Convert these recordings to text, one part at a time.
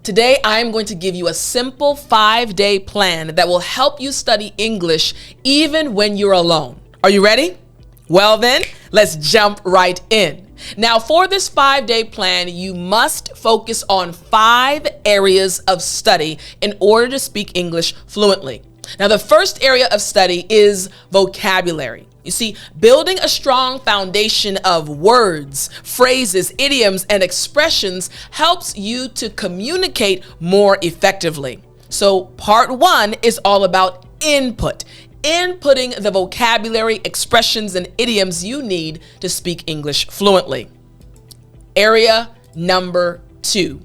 Today, I am going to give you a simple 5-day plan that will help you study English even when you're alone. Are you ready? Well then, let's jump right in. Now, for this 5-day plan, you must focus on 5 areas of study in order to speak English fluently. Now, the first area of study is vocabulary. You see, building a strong foundation of words, phrases, idioms, and expressions helps you to communicate more effectively. So part 1 is all about input. Inputting the vocabulary, expressions, and idioms you need to speak English fluently. Area number 2,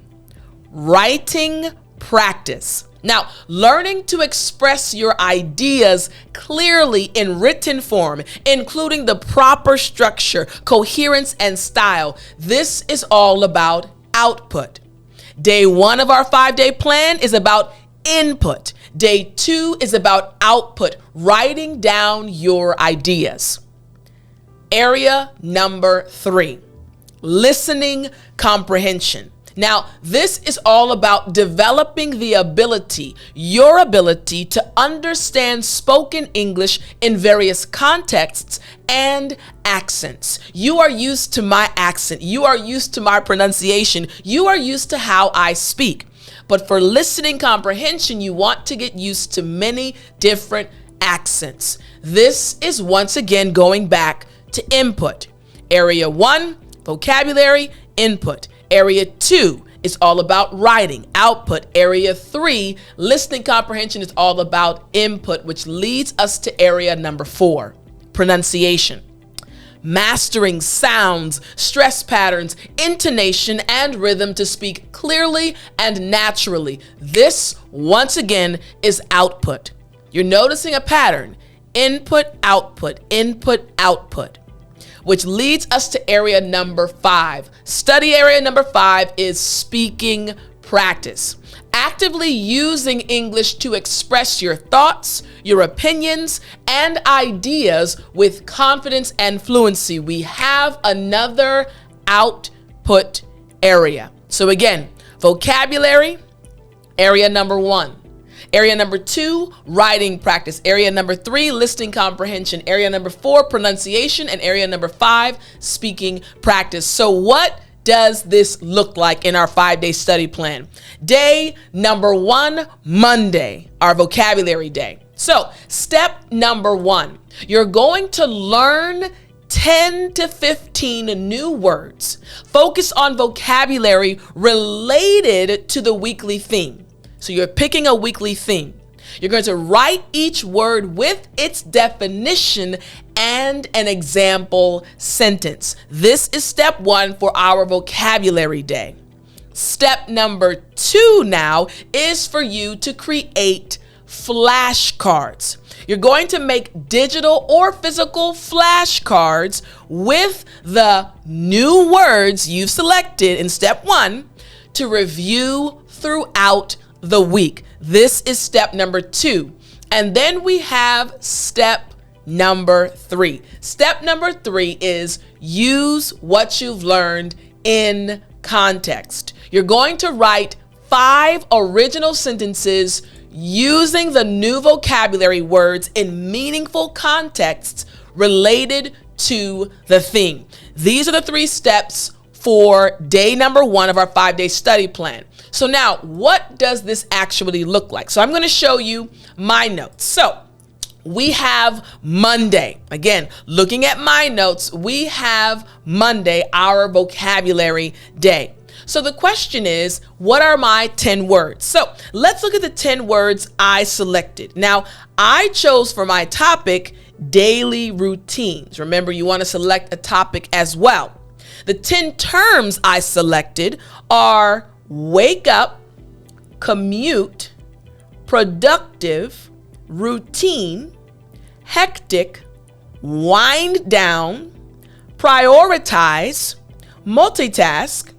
writing practice. Now, learning to express your ideas clearly in written form, including the proper structure, coherence, and style. This is all about output. Day 1 of our 5-day plan is about input. Day 2 is about output, writing down your ideas. Area number 3, listening comprehension. Now, this is all about developing the ability, your ability to understand spoken English in various contexts and accents. You are used to my accent. You are used to my pronunciation. You are used to how I speak. But for listening comprehension, you want to get used to many different accents. This is once again going back to input. Area 1, vocabulary, input. Area 2 is all about writing, output. Area 3, listening comprehension, is all about input, which leads us to area number 4, pronunciation. Mastering sounds, stress patterns, intonation, and rhythm to speak clearly and naturally. This, once again, is output. You're noticing a pattern: input, output, which leads us to area number 5. Study area number 5 is speaking practice. Actively using English to express your thoughts, your opinions, and ideas with confidence and fluency. We have another output area. So again, vocabulary, area number 1. Area number 2, writing practice. Area number 3, listening comprehension. Area number 4, pronunciation. And area number 5, speaking practice. So what does this look like in our 5-day study plan? Day number 1, Monday, our vocabulary day. So step number 1, you're going to learn 10 to 15 new words. Focus on vocabulary related to the weekly theme. So you're picking a weekly theme. You're going to write each word with its definition and an example sentence. This is step 1 for our vocabulary day. Step number 2 now is for you to create flashcards. You're going to make digital or physical flashcards with the new words you've selected in step 1 to review throughout the week. This is step number 2. And then we have step number 3. Step number 3 is use what you've learned in context. You're going to write 5 original sentences using the new vocabulary words in meaningful contexts related to the theme. These are the 3 steps for day number 1 of our 5-day study plan. So now, what does this actually look like? So I'm going to show you my notes. So we have Monday. Again, looking at my notes, we have Monday, our vocabulary day. So the question is, what are my 10 words? So let's look at the 10 words I selected. Now, I chose for my topic, daily routines. Remember, you want to select a topic as well. The 10 terms I selected are wake up, commute, productive, routine, hectic, wind down, prioritize, multitask,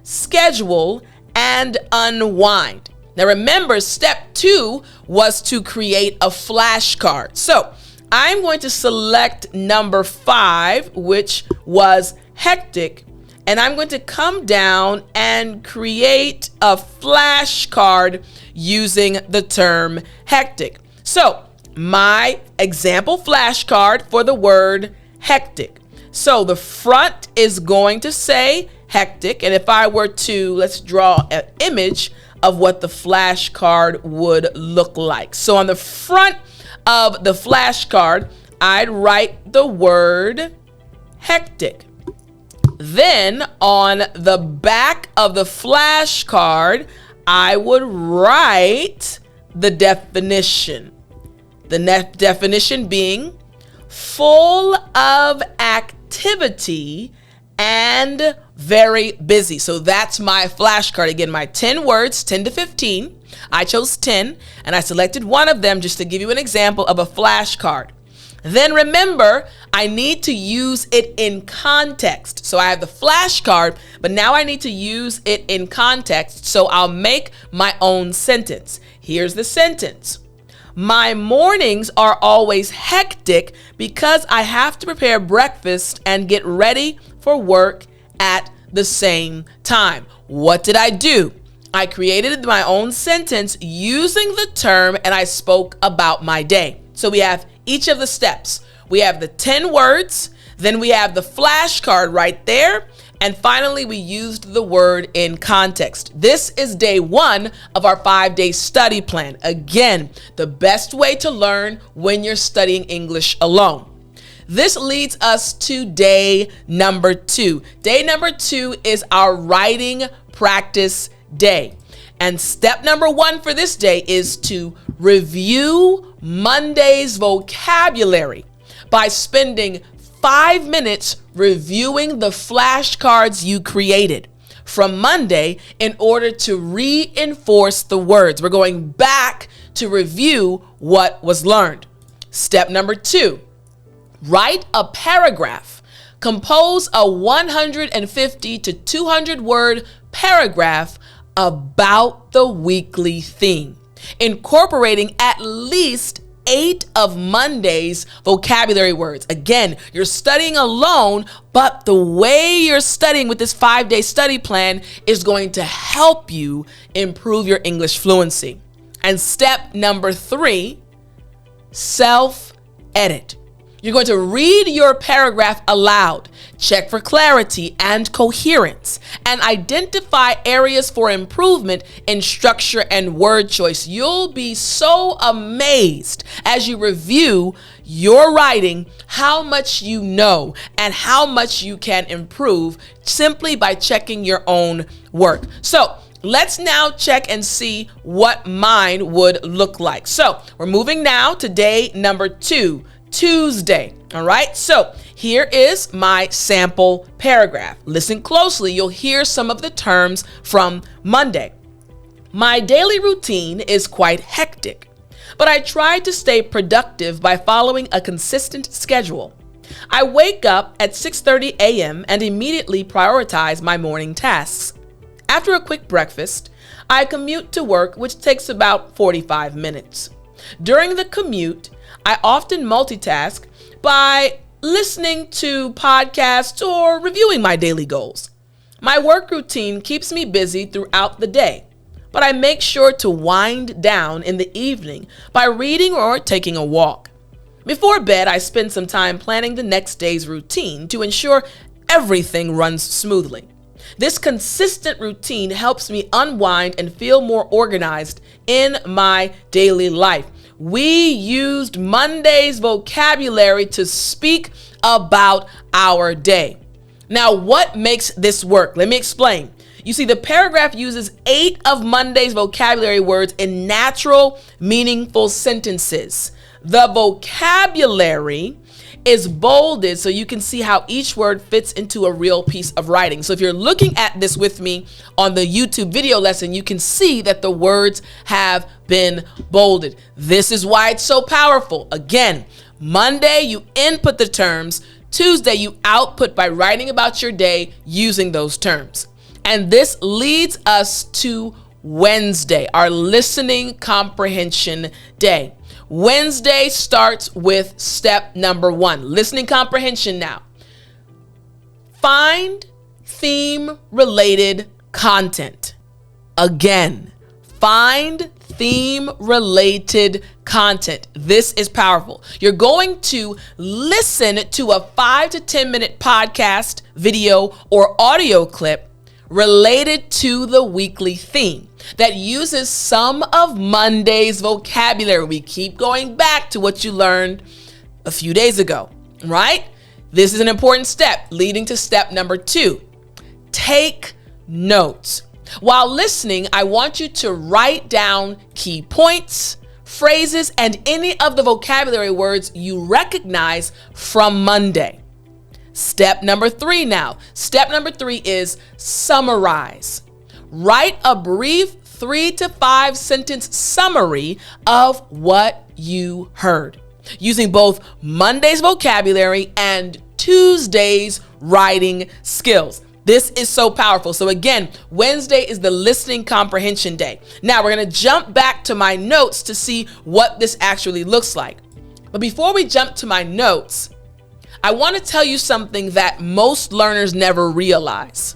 schedule, and unwind. Now remember, step 2 was to create a flashcard. So I'm going to select number 5, which was hectic, and I'm going to come down and create a flashcard using the term hectic. So my example flashcard for the word hectic. So the front is going to say hectic. And if I were to, let's draw an image of what the flashcard would look like. So on the front of the flashcard, I'd write the word hectic. Then on the back of the flashcard, I would write the definition. The definition being full of activity and very busy. So that's my flashcard. Again, my 10 words, 10 to 15. I chose 10 and I selected one of them just to give you an example of a flashcard. Then remember, I need to use it in context. So I have the flashcard, but now I need to use it in context. So I'll make my own sentence. Here's the sentence. My mornings are always hectic because I have to prepare breakfast and get ready for work at the same time. What did I do? I created my own sentence using the term and I spoke about my day. So we have each of the steps. We have the 10 words, then we have the flashcard right there, and finally we used the word in context. This is day 1 of our 5-day study plan. Again, the best way to learn when you're studying English alone. This leads us to day number 2. Day number 2 is our writing practice day. And step number 1 for this day is to review Monday's vocabulary by spending 5 minutes reviewing the flashcards you created from Monday in order to reinforce the words. We're going back to review what was learned. Step number 2, write a paragraph. Compose a 150 to 200 word paragraph about the weekly theme, incorporating at least 8 of Monday's vocabulary words. Again, you're studying alone, but the way you're studying with this 5-day study plan is going to help you improve your English fluency. And step number 3, self-edit. You're going to read your paragraph aloud, check for clarity and coherence, and identify areas for improvement in structure and word choice. You'll be so amazed as you review your writing how much you know and how much you can improve simply by checking your own work. So let's now check and see what mine would look like. So we're moving now to day number 2. Tuesday. All right. So here is my sample paragraph. Listen closely. You'll hear some of the terms from Monday. My daily routine is quite hectic, but I try to stay productive by following a consistent schedule. I wake up at 6:30 a.m. and immediately prioritize my morning tasks. After a quick breakfast, I commute to work, which takes about 45 minutes. During the commute, I often multitask by listening to podcasts or reviewing my daily goals. My work routine keeps me busy throughout the day, but I make sure to wind down in the evening by reading or taking a walk. Before bed, I spend some time planning the next day's routine to ensure everything runs smoothly. This consistent routine helps me unwind and feel more organized in my daily life. We used Monday's vocabulary to speak about our day. Now, what makes this work? Let me explain. You see, the paragraph uses 8 of Monday's vocabulary words in natural, meaningful sentences. The vocabulary is bolded so you can see how each word fits into a real piece of writing. So if you're looking at this with me on the YouTube video lesson, you can see that the words have been bolded. This is why it's so powerful. Again, Monday, you input the terms. Tuesday, you output by writing about your day using those terms. And this leads us to Wednesday, our listening comprehension day. Wednesday starts with step number 1, listening comprehension now. Find theme-related content. Again, find theme-related content. This is powerful. You're going to listen to a 5 to 10 minute podcast, video, or audio clip related to the weekly theme that uses some of Monday's vocabulary. We keep going back to what you learned a few days ago, right? This is an important step leading to step number 2. Take notes. While listening, I want you to write down key points, phrases, and any of the vocabulary words you recognize from Monday. Step number 3 now. Step number 3 is summarize. Write a brief 3 to 5 sentence summary of what you heard, using both Monday's vocabulary and Tuesday's writing skills. This is so powerful. So again, Wednesday is the listening comprehension day. Now we're going to jump back to my notes to see what this actually looks like. But before we jump to my notes, I want to tell you something that most learners never realize.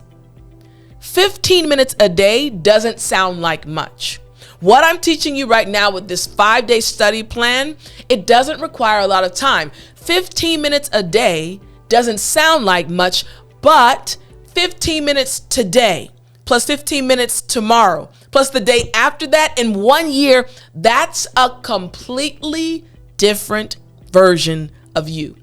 15 minutes a day doesn't sound like much. What I'm teaching you right now with this 5-day study plan, it doesn't require a lot of time. 15 minutes a day doesn't sound like much, but 15 minutes today, plus 15 minutes tomorrow, plus the day after that, in 1 year, that's a completely different version of you.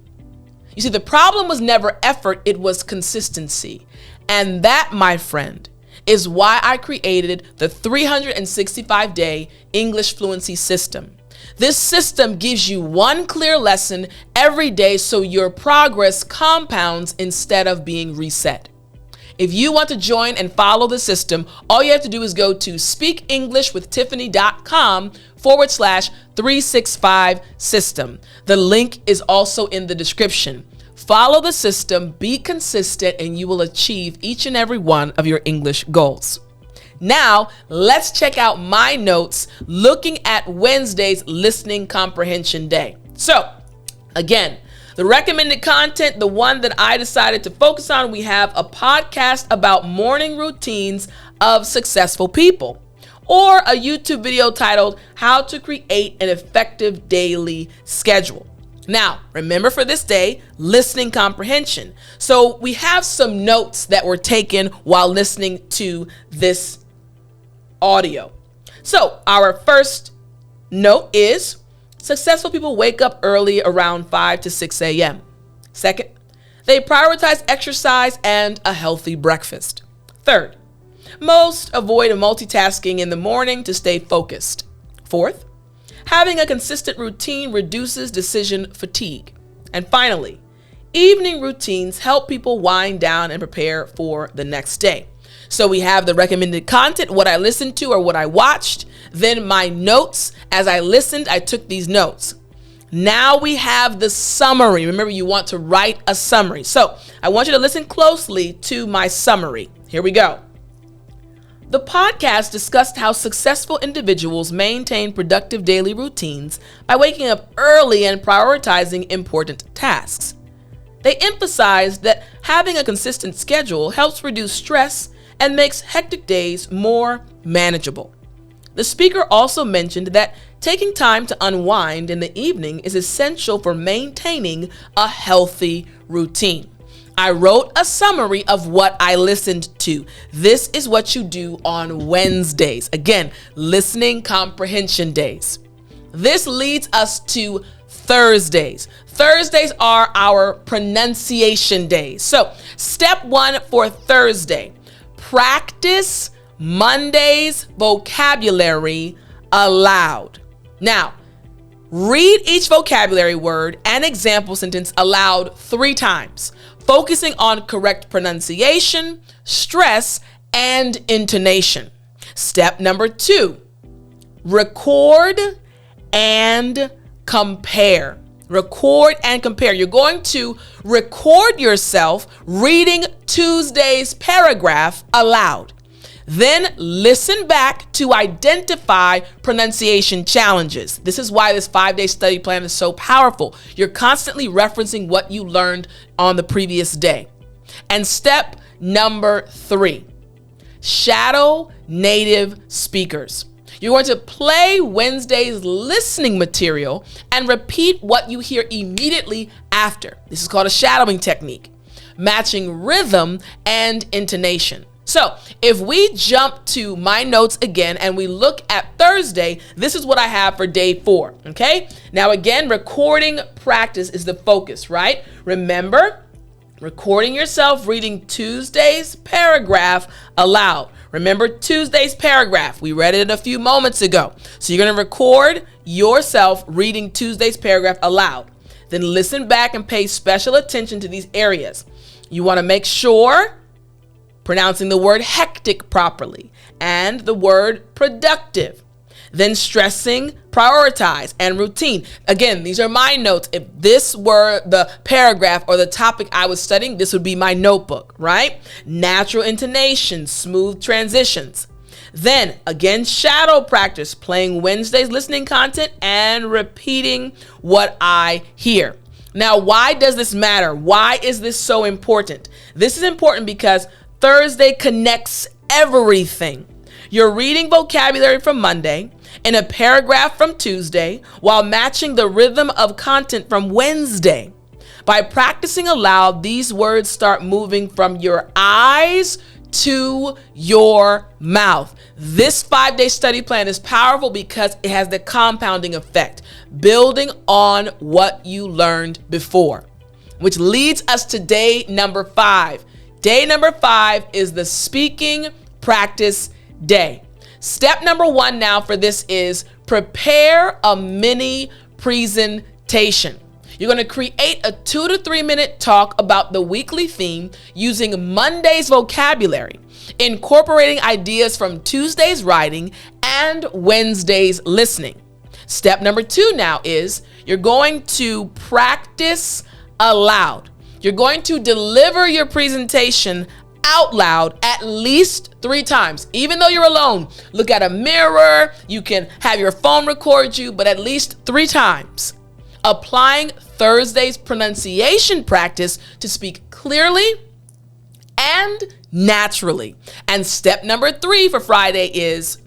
You see, the problem was never effort, it was consistency. And that, my friend, is why I created the 365-day English fluency system. This system gives you one clear lesson every day so your progress compounds instead of being reset. If you want to join and follow the system, all you have to do is go to speakenglishwiththiffany.com/365 system. The link is also in the description. Follow the system, be consistent, and you will achieve each and every one of your English goals. Now, let's check out my notes looking at Wednesday's listening comprehension day. So, again, the recommended content, the one that I decided to focus on, we have a podcast about morning routines of successful people, or a YouTube video titled How to Create an Effective Daily Schedule. Now, remember for this day, listening comprehension. So we have some notes that were taken while listening to this audio. So our first note is successful people wake up early around 5 to 6 a.m. Second, they prioritize exercise and a healthy breakfast. Third, most avoid multitasking in the morning to stay focused. Fourth, having a consistent routine reduces decision fatigue. And finally, evening routines help people wind down and prepare for the next day. So we have the recommended content, what I listened to or what I watched, then my notes. As I listened, I took these notes. Now we have the summary. Remember, you want to write a summary. So I want you to listen closely to my summary. Here we go. The podcast discussed how successful individuals maintain productive daily routines by waking up early and prioritizing important tasks. They emphasized that having a consistent schedule helps reduce stress and makes hectic days more manageable. The speaker also mentioned that taking time to unwind in the evening is essential for maintaining a healthy routine. I wrote a summary of what I listened to. This is what you do on Wednesdays. Again, listening comprehension days. This leads us to Thursdays. Thursdays are our pronunciation days. So, step 1 for Thursday, practice Monday's vocabulary aloud. Now, read each vocabulary word and example sentence aloud 3 times, focusing on correct pronunciation, stress, and intonation. Step number 2, record and compare. Record and compare. You're going to record yourself reading Tuesday's paragraph aloud. Then listen back to identify pronunciation challenges. This is why this 5-day study plan is so powerful. You're constantly referencing what you learned on the previous day. And step number 3, shadow native speakers. You're going to play Wednesday's listening material and repeat what you hear immediately after. This is called a shadowing technique, matching rhythm and intonation. So if we jump to my notes again and we look at Thursday, this is what I have for day 4, okay? Now again, recording practice is the focus, right? Remember, recording yourself reading Tuesday's paragraph aloud. Remember Tuesday's paragraph. We read it a few moments ago. So you're going to record yourself reading Tuesday's paragraph aloud. Then listen back and pay special attention to these areas. You want to make sure pronouncing the word hectic properly and the word productive. Then stressing prioritize and routine. Again, these are my notes. If this were the paragraph or the topic I was studying, this would be my notebook, right? Natural intonation, smooth transitions. Then again, shadow practice, playing Wednesday's listening content and repeating what I hear. Now, why does this matter? Why is this so important? This is important because Thursday connects everything. You're reading vocabulary from Monday in a paragraph from Tuesday while matching the rhythm of content from Wednesday. By practicing aloud, these words start moving from your eyes to your mouth. This 5-day study plan is powerful because it has the compounding effect, building on what you learned before, which leads us to day number 5. Day number 5 is the speaking practice day. Step number 1 now for this is prepare a mini presentation. You're going to create a 2 to 3 minute talk about the weekly theme using Monday's vocabulary, incorporating ideas from Tuesday's writing and Wednesday's listening. Step number 2 now is you're going to practice aloud. You're going to deliver your presentation out loud at least 3 times. Even though you're alone, look at a mirror. You can have your phone record you, but at least 3 times. Applying Thursday's pronunciation practice to speak clearly and naturally. And step number 3 for Friday is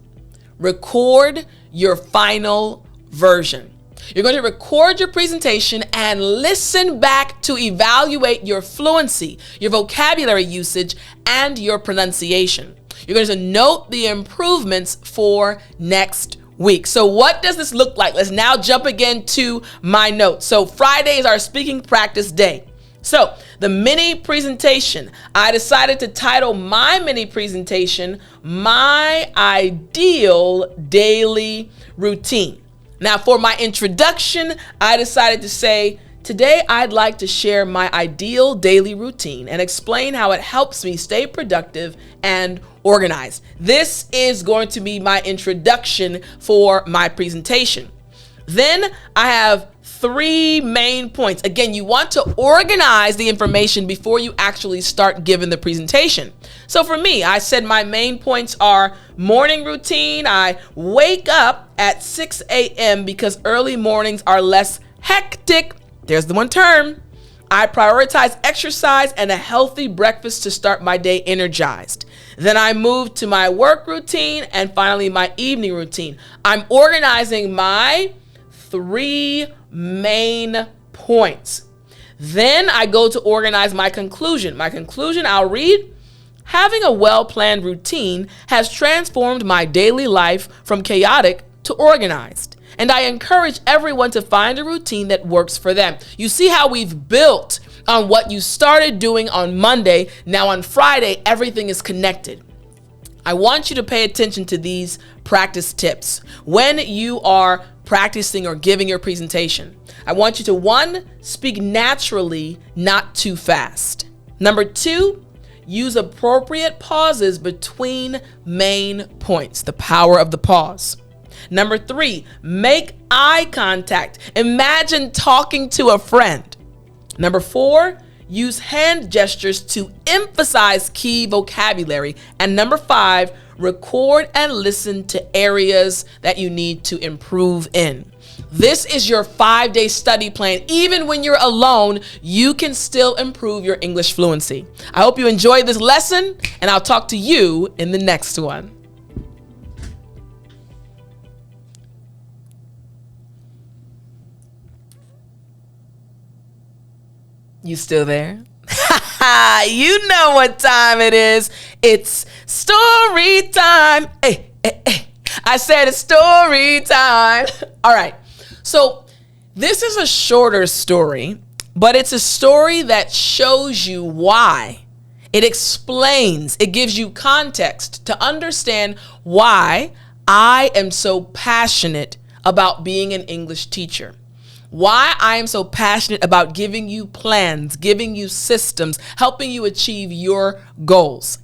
record your final version. You're going to record your presentation and listen back to evaluate your fluency, your vocabulary usage, and your pronunciation. You're going to note the improvements for next week. So what does this look like? Let's now jump again to my notes. So Friday is our speaking practice day. So the mini presentation, I decided to title my mini presentation, My Ideal Daily Routine. Now for my introduction, I decided to say, today I'd like to share my ideal daily routine and explain how it helps me stay productive and organized. This is going to be my introduction for my presentation. Then I have 3 main points. Again, you want to organize the information before you actually start giving the presentation. So for me, I said my main points are morning routine. I wake up at 6 a.m. because early mornings are less hectic. There's the one term. I prioritize exercise and a healthy breakfast to start my day energized. Then I move to my work routine and finally my evening routine. I'm organizing my 3 main points. Then I go to organize my conclusion. My conclusion, I'll read, having a well-planned routine has transformed my daily life from chaotic to organized. And I encourage everyone to find a routine that works for them. You see how we've built on what you started doing on Monday. Now on Friday, everything is connected. I want you to pay attention to these practice tips when you are practicing or giving your presentation. I want you to 1, speak naturally, not too fast. Number 2, use appropriate pauses between main points, the power of the pause. Number 3, make eye contact. Imagine talking to a friend. Number 4, use hand gestures to emphasize key vocabulary. And number 5, record and listen to areas that you need to improve in. This is your 5-day study plan. Even when you're alone, you can still improve your English fluency. I hope you enjoyed this lesson, and I'll talk to you in the next one. You still there? You know what time it is. It's story time. Hey, hey, hey. I said it's story time. All right. So this is a shorter story, but it's a story that shows you why. It explains, it gives you context to understand why I am so passionate about being an English teacher. Why I am so passionate about giving you plans, giving you systems, helping you achieve your goals.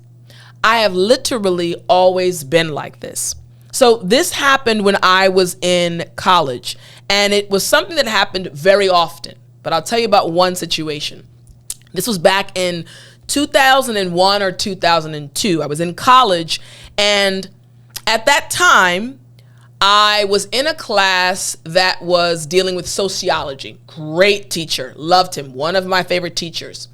I have literally always been like this. So this happened when I was in college, and it was something that happened very often. But I'll tell you about one situation. This was back in 2001 or 2002. I was in college, and at that time, I was in a class that was dealing with sociology. Great teacher, loved him, one of my favorite teachers.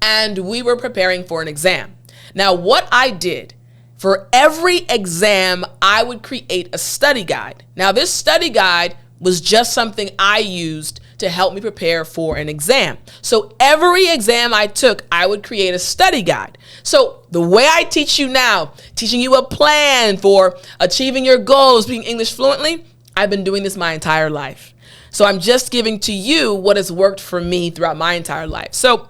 And we were preparing for an exam. Now, what I did, for every exam, I would create a study guide. Now, this study guide was just something I used to help me prepare for an exam. So every exam I took, I would create a study guide. So the way I teach you now, teaching you a plan for achieving your goals, speaking English fluently, I've been doing this my entire life. So I'm just giving to you what has worked for me throughout my entire life. So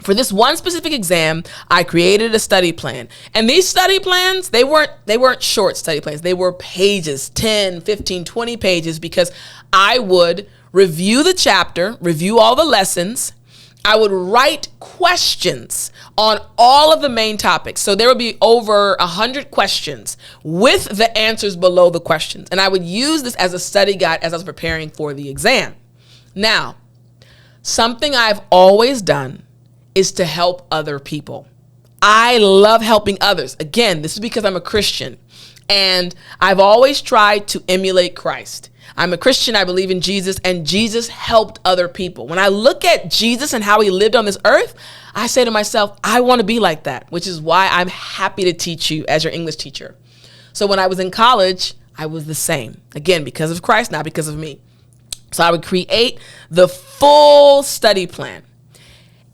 for this one specific exam, I created a study plan. And these study plans, they weren't short study plans. They were pages, 10, 15, 20 pages, because I would review the chapter, review all the lessons. I would write questions on all of the main topics. So there would be over 100 questions with the answers below the questions. And I would use this as a study guide as I was preparing for the exam. Now, something I've always done is to help other people. I love helping others. Again, this is because I'm a Christian, and I've always tried to emulate Christ. I'm a Christian, I believe in Jesus, and Jesus helped other people. When I look at Jesus and how he lived on this earth, I say to myself, I want to be like that, which is why I'm happy to teach you as your English teacher. So when I was in college, I was the same. Again, because of Christ, not because of me. So I would create the full study plan,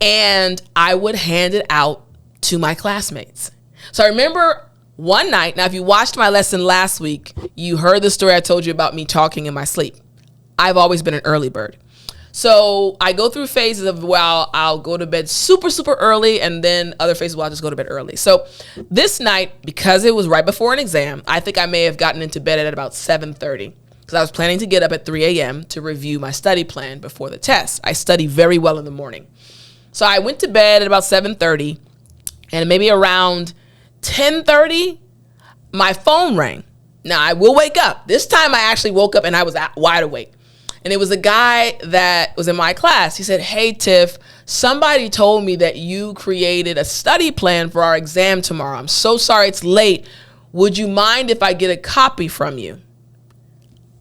and I would hand it out to my classmates. So I remember one night, now if you watched my lesson last week, you heard the story I told you about me talking in my sleep. I've always been an early bird. So I go through phases of, well, I'll go to bed super, super early, and then other phases where I'll just go to bed early. So this night, because it was right before an exam, I think I may have gotten into bed at about 7:30. Because I was planning to get up at 3 a.m. to review my study plan before the test. I study very well in the morning. So I went to bed at about 7:30, and maybe around 10:30, my phone rang. Now, I will wake up. This time I actually woke up and I was wide awake. And it was a guy that was in my class. He said, "Hey, Tiff, somebody told me that you created a study plan for our exam tomorrow. I'm so sorry it's late. Would you mind if I get a copy from you?"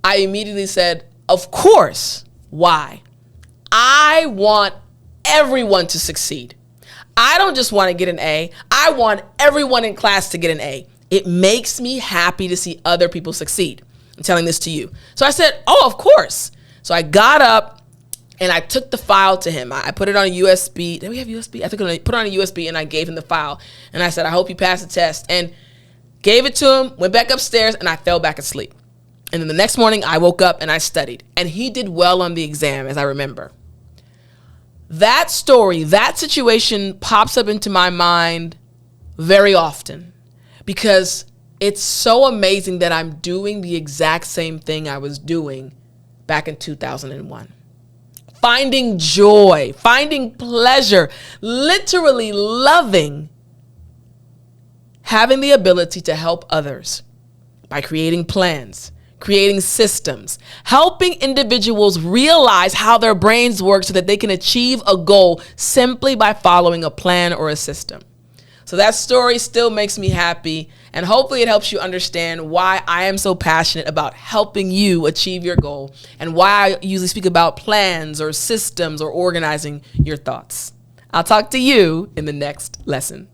I immediately said, "Of course." Why? I want everyone to succeed. I don't just want to get an A. I want everyone in class to get an A. It makes me happy to see other people succeed. I'm telling this to you. So I said, "Oh, of course." So I got up and I took the file to him. I put it on a USB. Did we have USB? I put it on a USB and I gave him the file. And I said, "I hope you pass the test." And gave it to him, went back upstairs, and I fell back asleep. And then the next morning I woke up and I studied. And he did well on the exam, as I remember. That story, that situation pops up into my mind very often because it's so amazing that I'm doing the exact same thing I was doing back in 2001. Finding joy, finding pleasure, literally loving having the ability to help others by creating plans, creating systems, helping individuals realize how their brains work so that they can achieve a goal simply by following a plan or a system. So that story still makes me happy, and hopefully it helps you understand why I am so passionate about helping you achieve your goal and why I usually speak about plans or systems or organizing your thoughts. I'll talk to you in the next lesson.